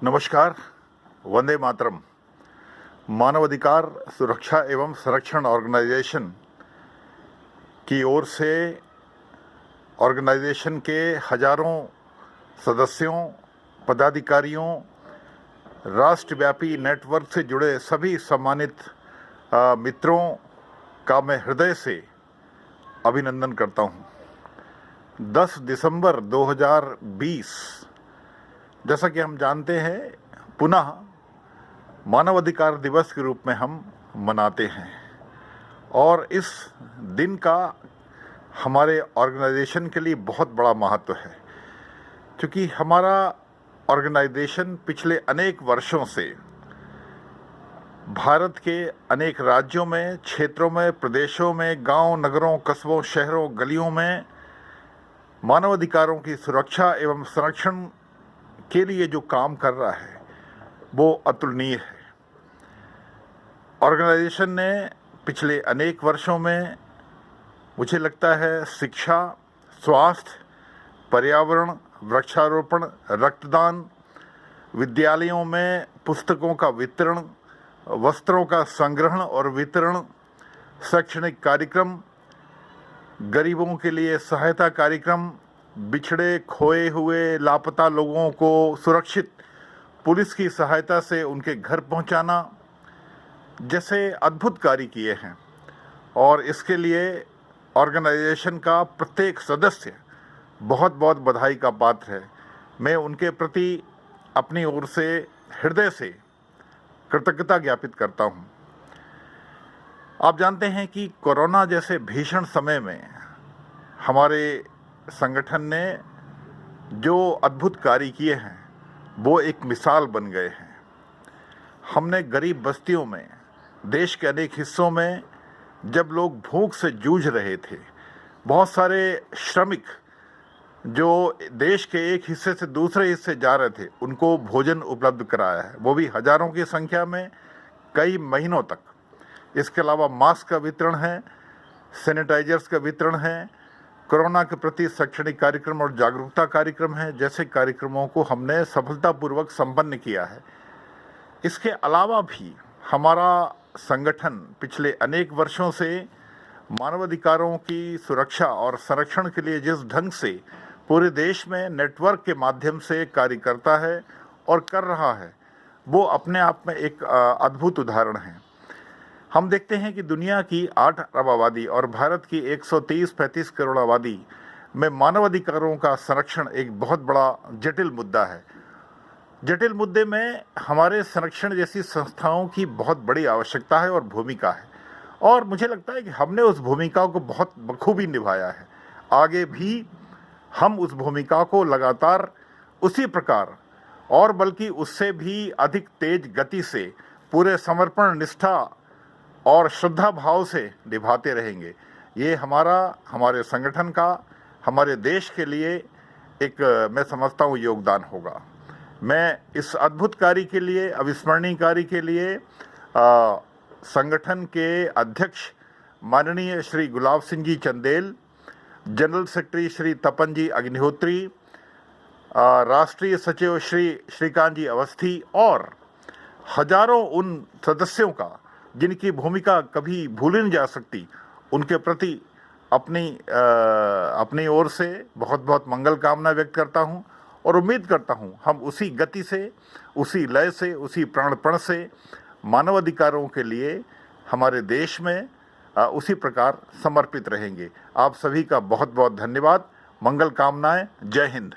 नमस्कार। वंदे मातरम। मानवाधिकार सुरक्षा एवं संरक्षण ऑर्गेनाइजेशन की ओर से ऑर्गेनाइजेशन के हजारों सदस्यों, पदाधिकारियों, राष्ट्रव्यापी नेटवर्क से जुड़े सभी सम्मानित मित्रों का मैं हृदय से अभिनंदन करता हूं। 10 दिसंबर 2020 जैसा कि हम जानते हैं पुनः मानवाधिकार दिवस के रूप में हम मनाते हैं और इस दिन का हमारे ऑर्गेनाइजेशन के लिए बहुत बड़ा महत्व है, क्योंकि हमारा ऑर्गेनाइजेशन पिछले अनेक वर्षों से भारत के अनेक राज्यों में, क्षेत्रों में, प्रदेशों में, गांव, नगरों, कस्बों, शहरों, गलियों में मानवाधिकारों की सुरक्षा एवं संरक्षण के लिए जो काम कर रहा है वो अतुलनीय है। ऑर्गेनाइजेशन ने पिछले अनेक वर्षों में मुझे लगता है शिक्षा, स्वास्थ्य, पर्यावरण, वृक्षारोपण, रक्तदान, विद्यालयों में पुस्तकों का वितरण, वस्त्रों का संग्रहण और वितरण, शैक्षणिक कार्यक्रम, गरीबों के लिए सहायता कार्यक्रम, बिछड़े, खोए हुए, लापता लोगों को सुरक्षित पुलिस की सहायता से उनके घर पहुंचाना जैसे अद्भुत कार्य किए हैं। और इसके लिए ऑर्गेनाइजेशन का प्रत्येक सदस्य बहुत बहुत बधाई का पात्र है। मैं उनके प्रति अपनी ओर से हृदय से कृतज्ञता ज्ञापित करता हूं। आप जानते हैं कि कोरोना जैसे भीषण समय में हमारे संगठन ने जो अद्भुत कार्य किए हैं वो एक मिसाल बन गए हैं। हमने गरीब बस्तियों में, देश के अनेक हिस्सों में जब लोग भूख से जूझ रहे थे, बहुत सारे श्रमिक जो देश के एक हिस्से से दूसरे हिस्से जा रहे थे, उनको भोजन उपलब्ध कराया है, वो भी हजारों की संख्या में, कई महीनों तक। इसके अलावा मास्क का वितरण है, सैनिटाइजर्स का वितरण है, कोरोना के प्रति शैक्षणिक कार्यक्रम और जागरूकता कार्यक्रम है, जैसे कार्यक्रमों को हमने सफलतापूर्वक संपन्न किया है। इसके अलावा भी हमारा संगठन पिछले अनेक वर्षों से मानवाधिकारों की सुरक्षा और संरक्षण के लिए जिस ढंग से पूरे देश में नेटवर्क के माध्यम से कार्य करता है और कर रहा है, वो अपने आप में एक अद्भुत उदाहरण है। हम देखते हैं कि दुनिया की 8 अरब आबादी और भारत की 130-135 करोड़ आबादी में मानवाधिकारों का संरक्षण एक बहुत बड़ा जटिल मुद्दा है। जटिल मुद्दे में हमारे संरक्षण जैसी संस्थाओं की बहुत बड़ी आवश्यकता है और भूमिका है, और मुझे लगता है कि हमने उस भूमिका को बहुत बखूबी निभाया है। आगे भी हम उस भूमिका को लगातार उसी प्रकार और बल्कि उससे भी अधिक तेज गति से पूरे समर्पण, निष्ठा और श्रद्धा भाव से निभाते रहेंगे। ये हमारे संगठन का, हमारे देश के लिए एक मैं समझता हूँ योगदान होगा। मैं इस अद्भुत कार्य के लिए, अविस्मरणीय कार्य के लिए संगठन के अध्यक्ष माननीय श्री गुलाब सिंह जी चंदेल, जनरल सेक्रेटरी श्री तपन जी अग्निहोत्री, राष्ट्रीय सचिव श्री श्रीकांत जी अवस्थी और हजारों उन सदस्यों का जिनकी भूमिका कभी भूली नहीं जा सकती, उनके प्रति अपनी ओर से बहुत बहुत मंगल कामना व्यक्त करता हूं और उम्मीद करता हूं हम उसी गति से, उसी लय से, उसी प्राणपण से मानवाधिकारों के लिए हमारे देश में उसी प्रकार समर्पित रहेंगे। आप सभी का बहुत बहुत धन्यवाद। मंगल कामनाएं। जय हिंद।